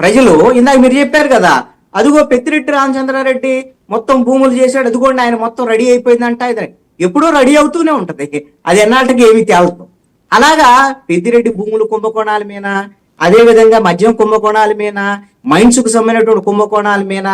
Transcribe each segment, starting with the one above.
ప్రజలు ఇందాక మీరు చెప్పారు కదా, అదిగో పెద్దిరెడ్డి రామచంద్రారెడ్డి మొత్తం భూములు చేశాడు, అదిగోండి ఆయన మొత్తం రెడీ అయిపోయిందంట. ఇది ఎప్పుడూ రెడీ అవుతూనే ఉంటది, అది ఎన్నాళ్ళకి ఏమి తేలదు. అలాగా పెద్దిరెడ్డి భూములు కుంభకోణాల మీద, అదే విధంగా మద్యం కుంభకోణాల మీద, మైన్స్ కు సంబంధించినటువంటి కుంభకోణాల మీద,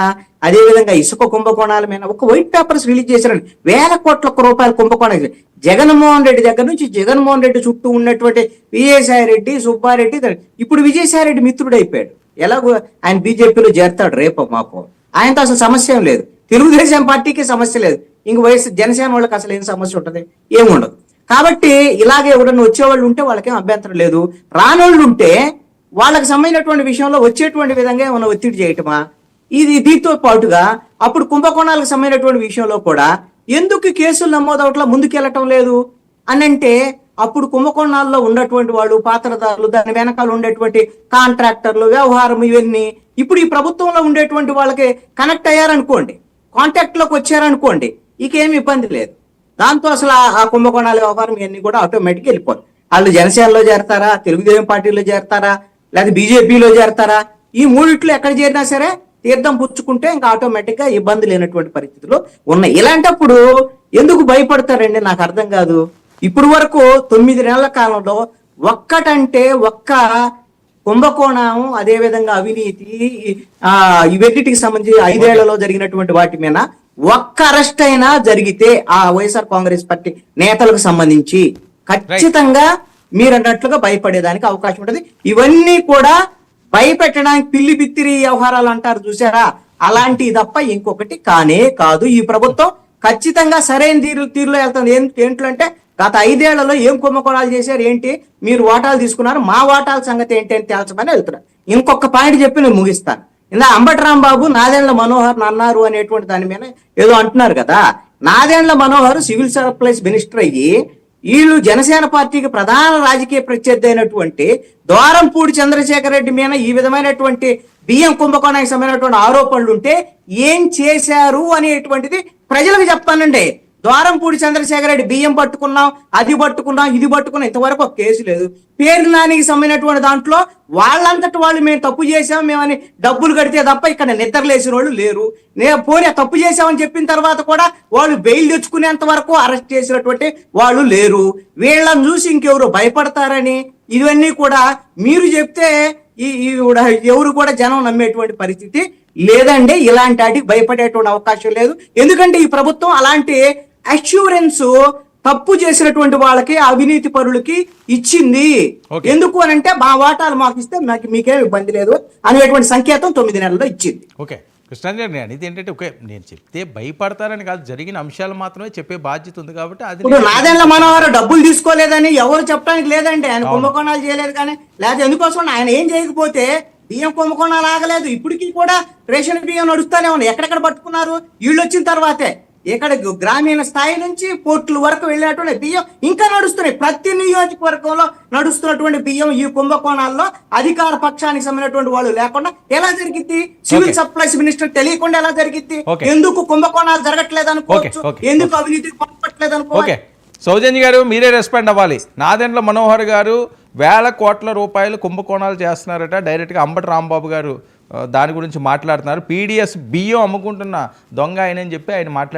అదే విధంగా ఇసుక కుంభకోణాల మీద ఒక వైట్ పేపర్స్ రిలీజ్ చేశారండి. వేల కోట్ల రూపాయల కుంభకోణాలు జగన్మోహన్ రెడ్డి దగ్గర నుంచి, జగన్మోహన్ రెడ్డి చుట్టూ ఉన్నటువంటి విజయసాయి రెడ్డి, సుబ్బారెడ్డి, ఇప్పుడు విజయసాయి రెడ్డి మిత్రుడు అయిపోయాడు. ఎలాగో ఆయన బీజేపీలో చేరతాడు రేపు మాపు. ఆయనతో అసలు సమస్య ఏం లేదు, తెలుగుదేశం పార్టీకి సమస్య లేదు, ఇంక వయసు జనసేన వాళ్ళకి అసలు ఏం సమస్య ఉంటుంది, ఏముండదు. కాబట్టి ఇలాగే ఎవరన్నా వచ్చేవాళ్ళు ఉంటే వాళ్ళకేం అభ్యంతరం లేదు, రానోళ్ళు ఉంటే వాళ్ళకి సంబంధించినటువంటి విషయంలో వచ్చేటువంటి విధంగా ఏమైనా ఒత్తిడి చేయటమా, ఇది దీంతో పాటుగా అప్పుడు కుంభకోణాలకు సంబంధించినటువంటి విషయంలో కూడా ఎందుకు కేసులు నమోదవట్లా ముందుకెళ్ళటం లేదు అని అంటే, అప్పుడు కుంభకోణాల్లో ఉన్నటువంటి వాళ్ళు పాత్రదారులు, దాని వెనకాల ఉండేటువంటి కాంట్రాక్టర్లు, వ్యవహారం, ఇవన్నీ ఇప్పుడు ఈ ప్రభుత్వంలో ఉండేటువంటి వాళ్ళకి కనెక్ట్ అయ్యారనుకోండి, కాంటాక్ట్ లోకి వచ్చారనుకోండి, ఇకేమి ఇబ్బంది లేదు. దాంతో అసలు ఆ కుంభకోణాల వ్యవహారం ఇవన్నీ కూడా ఆటోమేటిక్గా వెళ్ళిపోతుంది. వాళ్ళు జనసేనలో చేరతారా, తెలుగుదేశం పార్టీలో చేరతారా, లేదా బీజేపీలో చేరతారా, ఈ మూడిట్లో ఎక్కడ చేరినా సరే తీర్థం పుచ్చుకుంటే ఇంకా ఆటోమేటిక్ గా ఇబ్బంది లేనటువంటి పరిస్థితులు ఉన్నాయి. ఇలాంటప్పుడు ఎందుకు భయపడతారండి, నాకు అర్థం కాదు. ఇప్పుడు వరకు 9 నెలల కాలంలో ఒక్కటంటే ఒక్క కుంభకోణం, అదే విధంగా అవినీతి, ఇవన్నిటికి సంబంధించి 5 ఏళ్లలో జరిగినటువంటి వాటి మీద ఒక్క అరెస్ట్ అయినా జరిగితే ఆ వైఎస్ఆర్ కాంగ్రెస్ పార్టీ నేతలకు సంబంధించి ఖచ్చితంగా మీరు అన్నట్లుగా భయపడేదానికి అవకాశం ఉంటుంది. ఇవన్నీ కూడా భయపెట్టడానికి పిల్లి బిత్తిరి వ్యవహారాలు అంటారు చూసారా, అలాంటివి తప్ప ఇంకొకటి కానే కాదు. ఈ ప్రభుత్వం ఖచ్చితంగా సరైన తీరులో వెళ్తుంది. ఏంటంటే అంటే గత 5 ఏళ్లలో ఏం కుంభకోణాలు చేశారు, ఏంటి మీరు వాటాలు తీసుకున్నారు, మా వాటాల సంగతి ఏంటి అని తేల్చమని వెళ్తున్నారు. ఇంకొక పాయింట్ చెప్పి నేను ముగిస్తాను. ఇందా అంబటి రాంబాబు నాదెండ్ల మనోహర్ అన్నారు అనేటువంటి దాని మీద ఏదో అంటున్నారు కదా. Nadendla Manohar civil supplies minister అయ్యి వీళ్ళు జనసేన పార్టీకి ప్రధాన రాజకీయ ప్రత్యర్థి అయినటువంటి ద్వారంపూడి చంద్రశేఖర్ రెడ్డి మీద ఈ విధమైనటువంటి బియ్యం కుంభకోణానికి సంబంధించినటువంటి ఆరోపణలు ఉంటే ఏం చేశారు అనేటువంటిది ప్రజలకు చెప్తానండి. ద్వారంపూడి చంద్రశేఖర్ రెడ్డి బియ్యం పట్టుకున్నాం, అది పట్టుకున్నాం, ఇది పట్టుకున్నాం, ఇంతవరకు ఒక కేసు లేదు. పేరు నానికి సంబంధించినటువంటి దాంట్లో వాళ్ళంతటి వాళ్ళు మేము తప్పు చేసాం మేమని డబ్బులు కడితే తప్ప ఇక్కడ నిద్రలేసిన వాళ్ళు లేరు. పోనీ తప్పు చేసామని చెప్పిన తర్వాత కూడా వాళ్ళు బెయిల్ తెచ్చుకునేంత వరకు అరెస్ట్ చేసినటువంటి వాళ్ళు లేరు. వీళ్ళని చూసి ఇంకెవరు భయపడతారని ఇవన్నీ కూడా మీరు చెప్తే ఎవరు కూడా జనం నమ్మేటువంటి పరిస్థితి లేదండి. ఇలాంటి వాటికి భయపడేటువంటి అవకాశం లేదు. ఎందుకంటే ఈ ప్రభుత్వం అలాంటి అష్యూరెన్స్ తప్పు చేసినటువంటి వాళ్ళకి, అవినీతి పరులకి ఇచ్చింది. ఎందుకు అని అంటే మా వాటాలు మాకు ఇస్తే మీకేం ఇబ్బంది లేదు అనేటువంటి సంకేతం 9 నెలల్లో ఇచ్చింది. ఓకే కృష్ణాంజలి గారు, అనేది ఏంటంటే ఓకే నేను చెప్తే భయపడతారని కాదు, జరిగిన అంశాలు మాత్రమే చెప్పే బాధ్యత ఉంది కాబట్టి అది నాదెండ్ల మనోహర్ డబ్బులు తీసుకోలేదని ఎవరు చెప్పడానికి లేదండి. ఆయన కుంభకోణాలు చేయలేదు కానీ, లేదా ఎందుకోసం ఆయన ఏం చేయకపోతే బియ్యం కుంభకోణాలు ఆగలేదు. ఇప్పటికీ కూడా రేషన్ బియ్యం నడుస్తూనే ఉన్నాయి. ఎక్కడెక్కడ పట్టుకున్నారు వీళ్ళు వచ్చిన తర్వాతే. ఇక్కడ గ్రామీణ స్థాయి నుంచి పోర్టుల వరకు వెళ్ళినటువంటి బియ్యం ఇంకా నడుస్తున్నాయి. ప్రతి నియోజకవర్గంలో నడుస్తున్నటువంటి బియ్యం ఈ కుంభకోణాల్లో అధికార పక్షానికి సంబంధించినటువంటి వాళ్ళు లేకుండా ఎలా జరిగింది? సివిల్ సప్లైస్ మినిస్టర్ తెలియకుండా ఎలా జరిగింది? ఎందుకు కుంభకోణాలు జరగట్లేదు అనుకోవచ్చు, ఎందుకు అవినీతి పట్టట్లేదు అనుకోవచ్చు. సౌజన్య గారు మీరే రెస్పాండ్ అవ్వాలి. నాదెండ్ల మనోహర్ గారు వేల కోట్ల రూపాయలు కుంభకోణాలు చేస్తున్నారట, డైరెక్ట్గా అంబటి రాంబాబు గారు దాని గురించి మాట్లాడుతున్నారు. పీడిఎస్ బియ్యం అమ్ముకుంటున్న దొంగ ఆయనని చెప్పి ఆయన మాట్లాడుతున్నారు.